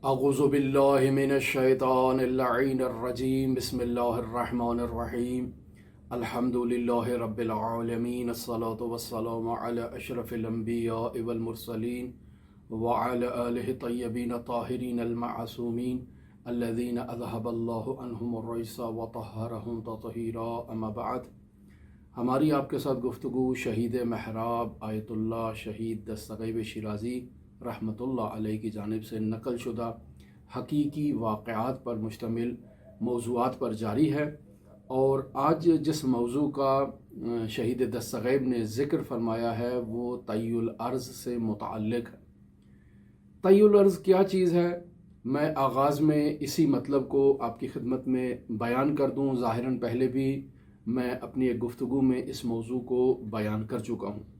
اعوذ باللہ من الشیطان اللعین الرجیم بسم اللہ الرحمن الرحیم الحمد للہ رب العالمین الصلاة والسلام علی اشرف الانبیاء والمرسلین وعلی آلہ طیبین طاہرین المعصومین الذین اذہب اللہ عنہم الرجس وطہرہم تطہیرا اما بعد۔ ہماری آپ کے ساتھ گفتگو شہید محراب آیت اللہ شہید دستغیب شیرازی رحمۃ اللہ علیہ کی جانب سے نقل شدہ حقیقی واقعات پر مشتمل موضوعات پر جاری ہے، اور آج جس موضوع کا شہید دستغیب نے ذکر فرمایا ہے وہ طی الارض سے متعلق ہے۔ طی الارض کیا چیز ہے، میں آغاز میں اسی مطلب کو آپ کی خدمت میں بیان کر دوں۔ ظاہراً پہلے بھی میں اپنی ایک گفتگو میں اس موضوع کو بیان کر چکا ہوں۔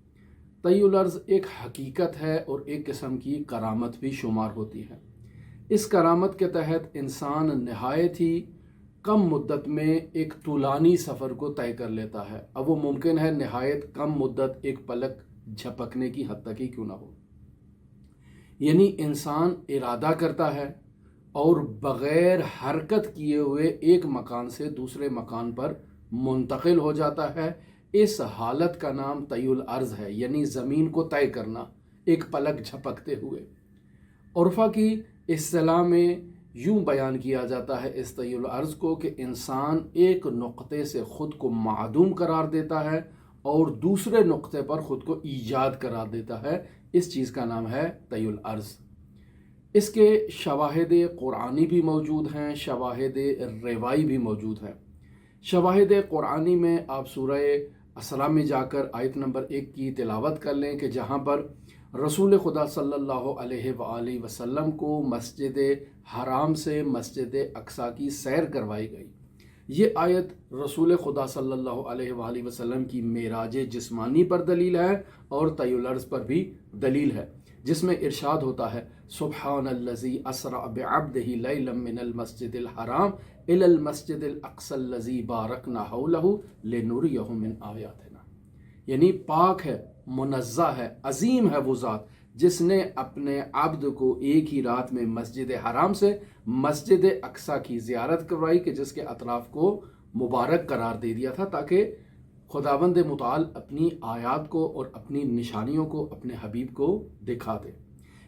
طی الارض ایک حقیقت ہے اور ایک قسم کی کرامت بھی شمار ہوتی ہے۔ اس کرامت کے تحت انسان نہایت ہی کم مدت میں ایک طولانی سفر کو طے کر لیتا ہے۔ اب وہ ممکن ہے نہایت کم مدت ایک پلک جھپکنے کی حد تک ہی کیوں نہ ہو، یعنی انسان ارادہ کرتا ہے اور بغیر حرکت کیے ہوئے ایک مکان سے دوسرے مکان پر منتقل ہو جاتا ہے۔ اس حالت کا نام طی الارض ہے، یعنی زمین کو طے کرنا ایک پلک جھپکتے ہوئے۔ عرفہ کی اصطلاح میں یوں بیان کیا جاتا ہے اس طی الارض کو کہ انسان ایک نقطے سے خود کو معدوم قرار دیتا ہے اور دوسرے نقطے پر خود کو ایجاد قرار دیتا ہے۔ اس چیز کا نام ہے طی الارض۔ اس کے شواہد قرآنی بھی موجود ہیں، شواہد روایی بھی موجود ہیں۔ شواہد قرآنی میں آپ سورہ اسراء میں جا کر آیت نمبر 1 کی تلاوت کر لیں کہ جہاں پر رسول خدا صلی اللہ علیہ وآلہ وسلم کو مسجد حرام سے مسجد اقصیٰ کی سیر کروائی گئی۔ یہ آیت رسول خدا صلی اللہ علیہ وآلہ وسلم کی معراج جسمانی پر دلیل ہے اور طی الارض پر بھی دلیل ہے، جس میں ارشاد ہوتا ہے سبحان الذی اسرا بعبدہ لیلا من المسجد الحرام الی المسجد الاقصی الذی بارکنا حولہ لنریہ من آیاتنا، یعنی پاک ہے، منزہ ہے، عظیم ہے وہ ذات جس نے اپنے عبد کو ایک ہی رات میں مسجد حرام سے مسجد اقصیٰ کی زیارت کروائی کہ جس کے اطراف کو مبارک قرار دے دیا تھا تاکہ خداوند متعال اپنی آیات کو اور اپنی نشانیوں کو اپنے حبیب کو دکھا دے۔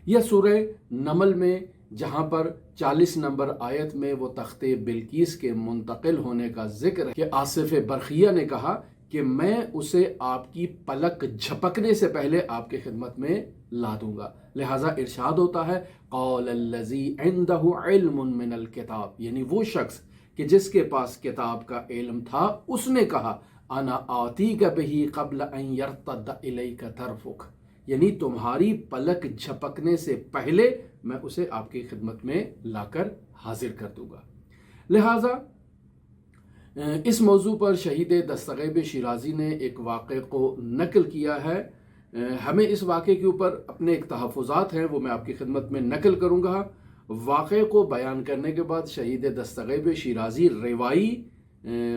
یہ سورہ نمل میں جہاں پر 40 نمبر آیت میں وہ تخت بلقیس کے منتقل ہونے کا ذکر ہے کہ آصف برقیہ نے کہا کہ میں اسے آپ کی پلک جھپکنے سے پہلے آپ کے خدمت میں لا دوں گا۔ لہٰذا ارشاد ہوتا ہے قال الذی عندہ علم من الکتاب، یعنی وہ شخص کہ جس کے پاس کتاب کا علم تھا، اس نے کہا انا آتیک بہ قبل ان یرتد الیک طرفک، یعنی تمہاری پلک جھپکنے سے پہلے میں اسے آپ کی خدمت میں لا کر حاضر کر دوں گا۔ لہٰذا اس موضوع پر شہید دستغیب شیرازی نے ایک واقعے کو نقل کیا ہے۔ ہمیں اس واقعے کے اوپر اپنے ایک تحفظات ہیں، وہ میں آپ کی خدمت میں نقل کروں گا۔ واقعے کو بیان کرنے کے بعد شہید دستغیب شیرازی روایی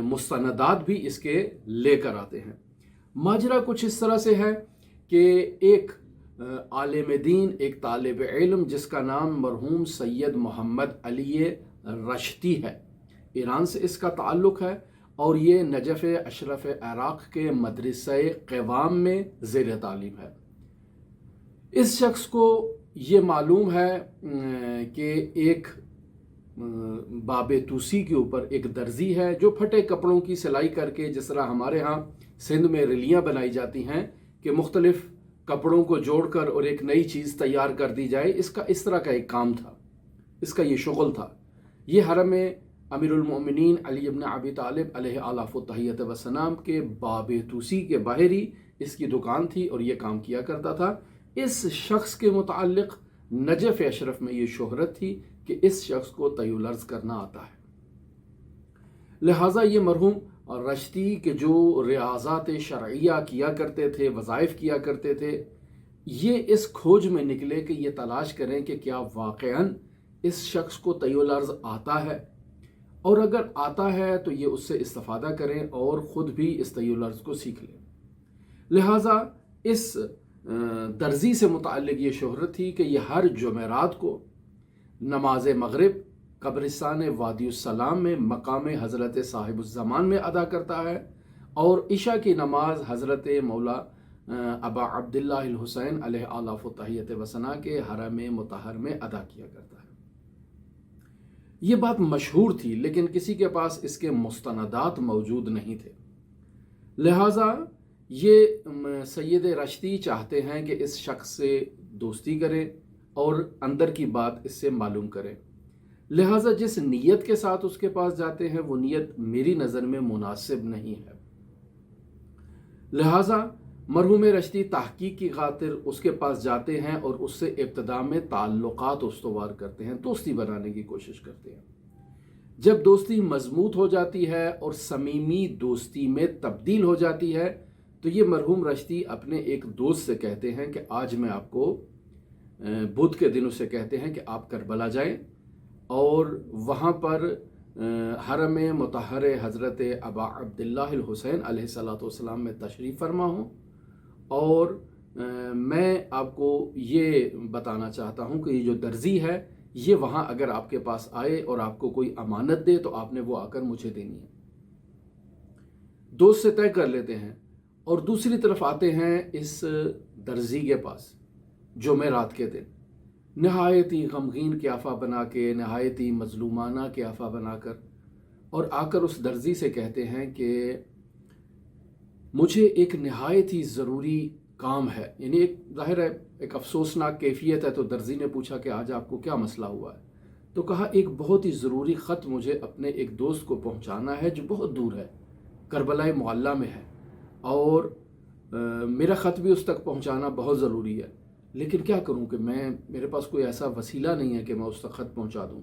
مستندات بھی اس کے لے کر آتے ہیں۔ ماجرا کچھ اس طرح سے ہے کہ ایک عالم دین، ایک طالب علم جس کا نام مرحوم سید محمد علی رشتی ہے، ایران سے اس کا تعلق ہے، اور یہ نجف اشرف عراق کے مدرسہ قوام میں زیر تعلیم ہے۔ اس شخص کو یہ معلوم ہے کہ ایک باب توسی کے اوپر ایک درزی ہے جو پھٹے کپڑوں کی سلائی کر کے، جس طرح ہمارے ہاں سندھ میں رلیاں بنائی جاتی ہیں کہ مختلف کپڑوں کو جوڑ کر اور ایک نئی چیز تیار کر دی جائے، اس طرح کا ایک کام تھا، اس کا یہ شغل تھا۔ یہ حرم امیر المؤمنین علی بن ابی طالب علیہ آلاف التحیۃ والسلام کے باب توسی کے باہر ہی اس کی دکان تھی اور یہ کام کیا کرتا تھا۔ اس شخص کے متعلق نجف اشرف میں یہ شہرت تھی کہ اس شخص کو طی الارض کرنا آتا ہے۔ لہٰذا یہ مرحوم رشتی کے جو ریاضات شرعیہ کیا کرتے تھے، وظائف کیا کرتے تھے، یہ اس کھوج میں نکلے کہ یہ تلاش کریں کہ کیا واقعاً اس شخص کو طی الارض آتا ہے، اور اگر آتا ہے تو یہ اس سے استفادہ کریں اور خود بھی اس طی الارض کو سیکھ لیں۔ لہٰذا اس درزی سے متعلق یہ شہرت تھی کہ یہ ہر جمعرات کو نماز مغرب قبرستان وادی السلام میں مقام حضرت صاحب الزمان میں ادا کرتا ہے، اور عشاء کی نماز حضرت مولا ابا عبداللہ الحسین علیہ آلاف و تحیت و ثنا کے حرم مطہر میں ادا کیا کرتا ہے۔ یہ بات مشہور تھی، لیکن کسی کے پاس اس کے مستندات موجود نہیں تھے، لہٰذا یہ سید رشتی چاہتے ہیں کہ اس شخص سے دوستی کریں اور اندر کی بات اس سے معلوم کریں، لہٰذا جس نیت کے ساتھ اس کے پاس جاتے ہیں وہ نیت میری نظر میں مناسب نہیں ہے، لہٰذا مرحوم رشتی تحقیق کی خاطر اس کے پاس جاتے ہیں اور اس سے ابتدا میں تعلقات استوار کرتے ہیں، دوستی بنانے کی کوشش کرتے ہیں۔ جب دوستی مضبوط ہو جاتی ہے اور صمیمی دوستی میں تبدیل ہو جاتی ہے تو یہ مرحوم رشتی اپنے ایک دوست سے کہتے ہیں کہ آج میں آپ کو بدھ کے دن اسے کہتے ہیں کہ آپ کربلا جائیں اور وہاں پر حرم مطہر حضرت ابا عبداللہ الحسین علیہ الصلوۃ والسلام میں تشریف فرما ہوں، اور میں آپ کو یہ بتانا چاہتا ہوں کہ یہ جو درزی ہے یہ وہاں اگر آپ کے پاس آئے اور آپ کو کوئی امانت دے تو آپ نے وہ آ کر مجھے دینی ہے۔ دوست سے طے کر لیتے ہیں اور دوسری طرف آتے ہیں اس درزی کے پاس جمعرات کے دن، نہایت ہی غمگین قیافہ بنا کے، نہایت ہی مظلومانہ قیافہ بنا کر، اور آ کر اس درزی سے کہتے ہیں کہ مجھے ایک نہایت ہی ضروری کام ہے، یعنی ایک ظاہر ہے ایک افسوسناک کیفیت ہے۔ تو درزی نے پوچھا کہ آج آپ کو کیا مسئلہ ہوا ہے؟ تو کہا ایک بہت ہی ضروری خط مجھے اپنے ایک دوست کو پہنچانا ہے جو بہت دور ہے، کربلا معلیٰ میں ہے، اور میرا خط بھی اس تک پہنچانا بہت ضروری ہے، لیکن کیا کروں کہ میرے پاس کوئی ایسا وسیلہ نہیں ہے کہ میں اس تک خط پہنچا دوں۔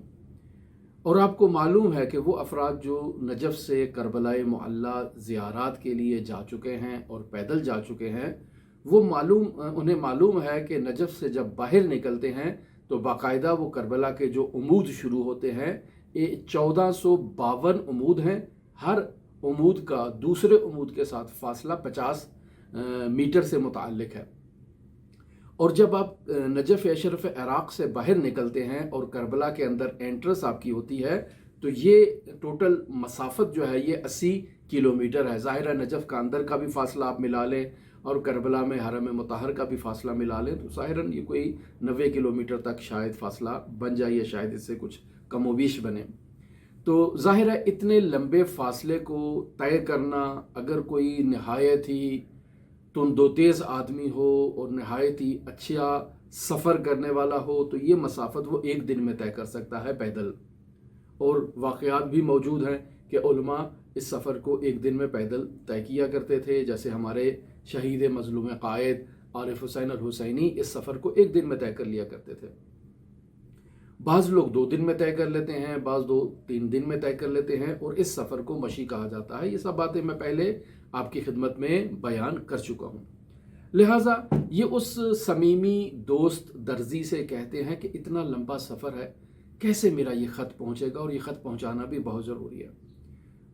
اور آپ کو معلوم ہے کہ وہ افراد جو نجف سے کربلا معلیٰ زیارات کے لیے جا چکے ہیں اور پیدل جا چکے ہیں، انہیں معلوم ہے کہ نجف سے جب باہر نکلتے ہیں تو باقاعدہ وہ کربلا کے جو عمود شروع ہوتے ہیں، یہ 1452 عمود ہیں، ہر عمود کا دوسرے عمود کے ساتھ فاصلہ 50 میٹر سے متعلق ہے، اور جب آپ نجف اشرف عراق سے باہر نکلتے ہیں اور کربلا کے اندر انٹرنس آپ کی ہوتی ہے تو یہ ٹوٹل مسافت جو ہے یہ 80 کلومیٹر ہے۔ ظاہر ہے نجف کا اندر کا بھی فاصلہ آپ ملا لیں اور کربلا میں حرم مطہر کا بھی فاصلہ ملا لیں تو ظاہراً یہ کوئی 90 کلومیٹر تک شاید فاصلہ بن جائے، شاید اس سے کچھ کم و بیش بنے۔ تو ظاہر ہے اتنے لمبے فاصلے کو طے کرنا، اگر کوئی نہایت ہی تند و تیز آدمی ہو اور نہایت ہی اچھا سفر کرنے والا ہو تو یہ مسافت وہ ایک دن میں طے کر سکتا ہے پیدل، اور واقعات بھی موجود ہیں کہ علماء اس سفر کو ایک دن میں پیدل طے کیا کرتے تھے، جیسے ہمارے شہید مظلوم قائد عارف حسین الحسینی اس سفر کو ایک دن میں طے کر لیا کرتے تھے۔ بعض لوگ 2 دن میں طے کر لیتے ہیں، بعض 2-3 دن میں طے کر لیتے ہیں، اور اس سفر کو مشی کہا جاتا ہے۔ یہ سب باتیں میں پہلے آپ کی خدمت میں بیان کر چکا ہوں، لہٰذا یہ اس صمیمی دوست درزی سے کہتے ہیں کہ اتنا لمبا سفر ہے، کیسے میرا یہ خط پہنچے گا، اور یہ خط پہنچانا بھی بہت ضروری ہے۔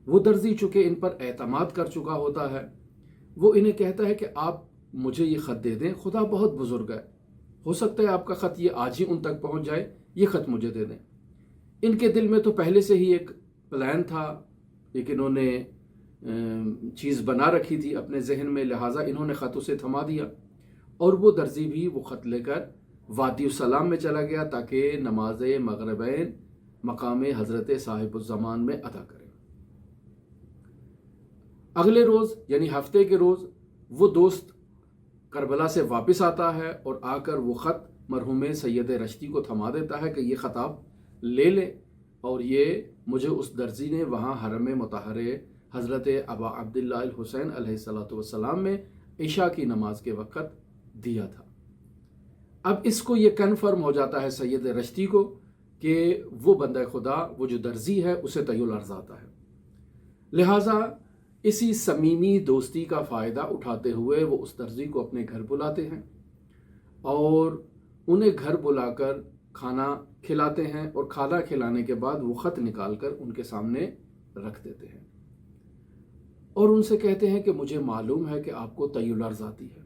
وہ درزی چونکہ ان پر اعتماد کر چکا ہوتا ہے، وہ انہیں کہتا ہے کہ آپ مجھے یہ خط دے دیں، خدا بہت بزرگ ہے، ہو سکتا ہے آپ کا خط یہ آج ہی ان تک پہنچ جائے، یہ خط مجھے دے دیں۔ ان کے دل میں تو پہلے سے ہی ایک پلان تھا، ایک انہوں نے چیز بنا رکھی تھی اپنے ذہن میں، لہٰذا انہوں نے خط اسے تھما دیا، اور وہ درزی بھی وہ خط لے کر وادی السلام میں چلا گیا تاکہ نماز مغربین مقام حضرت صاحب الزمان میں ادا کرے۔ اگلے روز یعنی ہفتے کے روز وہ دوست کربلا سے واپس آتا ہے اور آ کر وہ خط مرحوم سید رشتی کو تھما دیتا ہے کہ یہ خط آپ لے لیں، اور یہ مجھے اس درزی نے وہاں حرم مطہر حضرت ابا عبداللہ الحسین علیہ الصلوۃ والسلام میں عشاء کی نماز کے وقت دیا تھا۔ اب اس کو یہ کنفرم ہو جاتا ہے سید رشتی کو کہ وہ بندہ خدا، وہ جو درزی ہے، اسے طی العرض آتا ہے، لہٰذا اسی صمیمی دوستی کا فائدہ اٹھاتے ہوئے وہ اس درزی کو اپنے گھر بلاتے ہیں اور انہیں گھر بلا کر کھانا کھلاتے ہیں، اور کھانا کھلانے کے بعد وہ خط نکال کر ان کے سامنے رکھ دیتے ہیں اور ان سے کہتے ہیں کہ مجھے معلوم ہے کہ آپ کو طی العرض آتی ہے،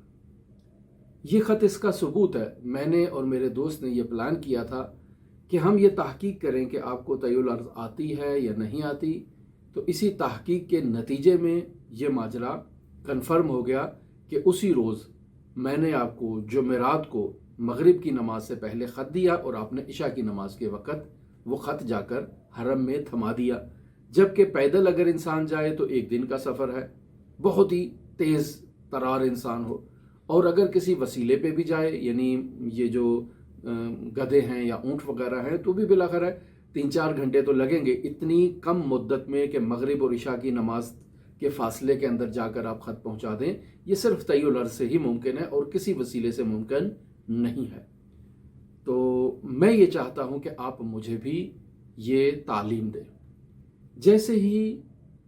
یہ خط اس کا ثبوت ہے، میں نے اور میرے دوست نے یہ پلان کیا تھا کہ ہم یہ تحقیق کریں کہ آپ کو طی العرض آتی ہے یا نہیں آتی، تو اسی تحقیق کے نتیجے میں یہ ماجرا کنفرم ہو گیا کہ اسی روز میں نے آپ کو جمعرات کو مغرب کی نماز سے پہلے خط دیا اور آپ نے عشاء کی نماز کے وقت وہ خط جا کر حرم میں تھما دیا، جبکہ پیدل اگر انسان جائے تو ایک دن کا سفر ہے، بہت ہی تیز ترار انسان ہو، اور اگر کسی وسیلے پہ بھی جائے، یعنی یہ جو گدھے ہیں یا اونٹ وغیرہ ہیں، تو بھی بالآخر 3-4 گھنٹے تو لگیں گے اتنی کم مدت میں کہ مغرب اور عشاء کی نماز کے فاصلے کے اندر جا کر آپ خط پہنچا دیں۔ یہ صرف طی العرض سے ہی ممکن ہے اور کسی وسیلے سے ممکن نہیں ہے۔ تو میں یہ چاہتا ہوں کہ آپ مجھے بھی یہ تعلیم دیں۔ جیسے ہی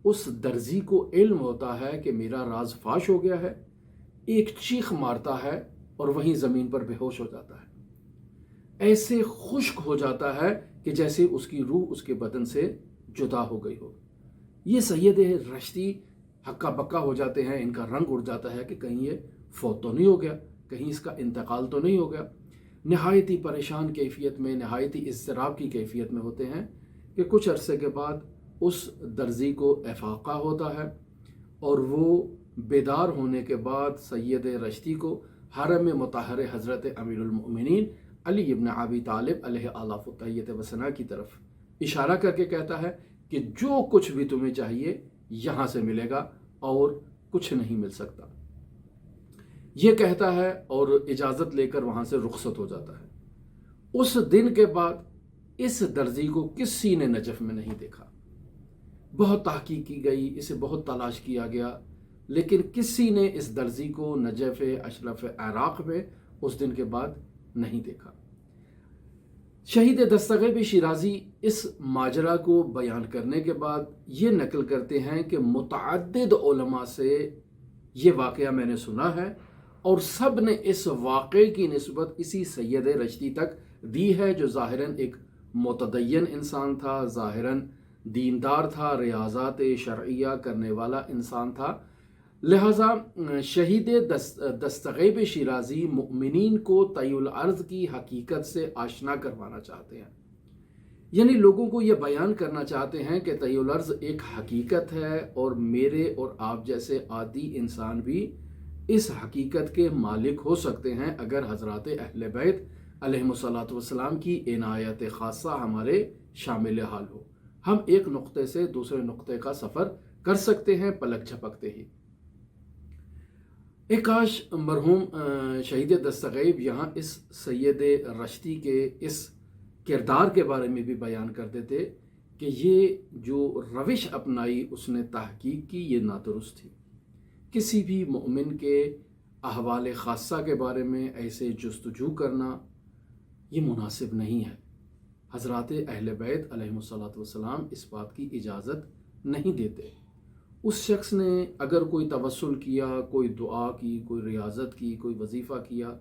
اس درزی کو علم ہوتا ہے کہ میرا راز فاش ہو گیا ہے، ایک چیخ مارتا ہے اور وہیں زمین پر بے ہوش ہو جاتا ہے، ایسے خشک ہو جاتا ہے کہ جیسے اس کی روح اس کے بدن سے جدا ہو گئی ہو۔ یہ سید رشتی ہکا بکا ہو جاتے ہیں، ان کا رنگ اڑ جاتا ہے کہ کہیں یہ فوت تو نہیں ہو گیا، کہیں اس کا انتقال تو نہیں ہو گیا۔ نہایت ہی پریشان کیفیت میں، نہایت ہی اضطراب کی کیفیت میں ہوتے ہیں کہ کچھ عرصے کے بعد اس درزی کو افاقہ ہوتا ہے، اور وہ بیدار ہونے کے بعد سید رشتی کو حرم مطہر حضرت امیر المؤمنین علی ابن ابی طالب علیہ آلاف الطیبۃ وسنا کی طرف اشارہ کر کے کہتا ہے کہ جو کچھ بھی تمہیں چاہیے یہاں سے ملے گا اور کچھ نہیں مل سکتا۔ یہ کہتا ہے اور اجازت لے کر وہاں سے رخصت ہو جاتا ہے۔ اس دن کے بعد اس درزی کو کسی نے نجف میں نہیں دیکھا۔ بہت تحقیق کی گئی، اسے بہت تلاش کیا گیا، لیکن کسی نے اس درزی کو نجف اشرف عراق میں اس دن کے بعد نہیں دیکھا۔ شہید دستغیب شیرازی اس ماجرا کو بیان کرنے کے بعد یہ نقل کرتے ہیں کہ متعدد علماء سے یہ واقعہ میں نے سنا ہے، اور سب نے اس واقعے کی نسبت اسی سید رشتی تک دی ہے، جو ظاہراً ایک متدین انسان تھا، ظاہراً دیندار تھا، ریاضات شرعیہ کرنے والا انسان تھا۔ لہٰذا شہید دستغیب شیرازی مؤمنین کو طی العرض کی حقیقت سے آشنا کروانا چاہتے ہیں، یعنی لوگوں کو یہ بیان کرنا چاہتے ہیں کہ طی العرض ایک حقیقت ہے، اور میرے اور آپ جیسے عادی انسان بھی اس حقیقت کے مالک ہو سکتے ہیں اگر حضرات اہل بیت علیہم الصلاۃ والسلام کی عنایت خاصہ ہمارے شامل حال ہو۔ ہم ایک نقطے سے دوسرے نقطے کا سفر کر سکتے ہیں پلک جھپکتے ہی۔ ایک کاش مرحوم شہید دستغیب یہاں اس سید رشتی کے اس کردار کے بارے میں بھی بیان کر دیتے کہ یہ جو روش اپنائی اس نے تحقیق کی، یہ نادرست تھی۔ کسی بھی مومن کے احوال خاصہ کے بارے میں ایسے جستجو کرنا یہ مناسب نہیں ہے۔ حضرات اہل بیت علیہم الصلاۃ والسلام اس بات کی اجازت نہیں دیتے۔ اس شخص نے اگر کوئی توسل کیا، کوئی دعا کی، کوئی ریاضت کی، کوئی وظیفہ کیا،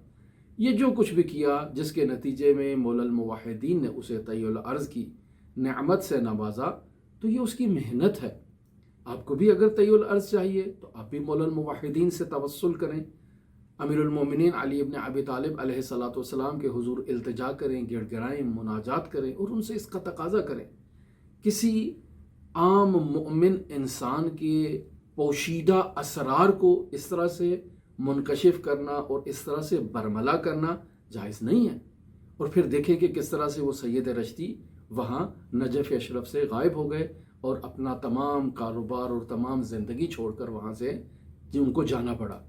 یہ جو کچھ بھی کیا جس کے نتیجے میں مولا الموحدین نے اسے طی العرض کی نعمت سے نوازا، تو یہ اس کی محنت ہے۔ آپ کو بھی اگر طی العرض چاہیے تو آپ بھی مولا الموحدین سے توسل کریں، امیر المومنین علی ابن ابی طالب علیہ الصلاۃ والسلام کے حضور التجا کریں، گڑ گڑائیں، مناجات کریں اور ان سے اس کا تقاضا کریں۔ کسی عام مؤمن انسان کے پوشیدہ اسرار کو اس طرح سے منکشف کرنا اور اس طرح سے برملا کرنا جائز نہیں ہے۔ اور پھر دیکھیں کہ کس طرح سے وہ سید رشتی وہاں نجف اشرف سے غائب ہو گئے اور اپنا تمام کاروبار اور تمام زندگی چھوڑ کر وہاں سے ان کو جانا پڑا،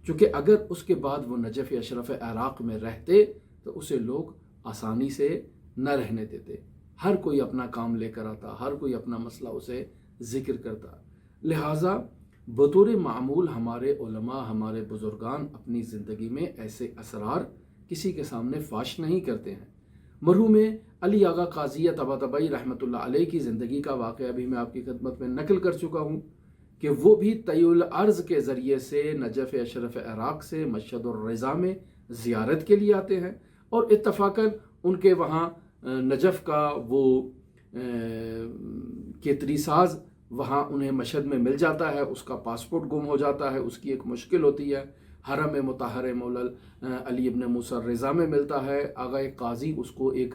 چونکہ اگر اس کے بعد وہ نجف اشرف عراق میں رہتے تو اسے لوگ آسانی سے نہ رہنے دیتے۔ ہر کوئی اپنا کام لے کر آتا، ہر کوئی اپنا مسئلہ اسے ذکر کرتا۔ لہٰذا بطور معمول ہمارے علماء، ہمارے بزرگان اپنی زندگی میں ایسے اسرار کسی کے سامنے فاش نہیں کرتے ہیں۔ مرحوم علی آغا قاضیہ طباطبائی رحمۃ اللہ علیہ کی زندگی کا واقعہ بھی میں آپ کی خدمت میں نقل کر چکا ہوں کہ وہ بھی طی العرض کے ذریعے سے نجف اشرف عراق سے مشہد الرضا میں زیارت کے لیے آتے ہیں، اور اتفاقاً ان کے وہاں نجف کا وہ کیتری ساز وہاں انہیں مشہد میں مل جاتا ہے، اس کا پاسپورٹ گم ہو جاتا ہے، اس کی ایک مشکل ہوتی ہے۔ حرم مطہر مولا علی ابن موسیٰ الرضا میں ملتا ہے، آغا قاضی اس کو ایک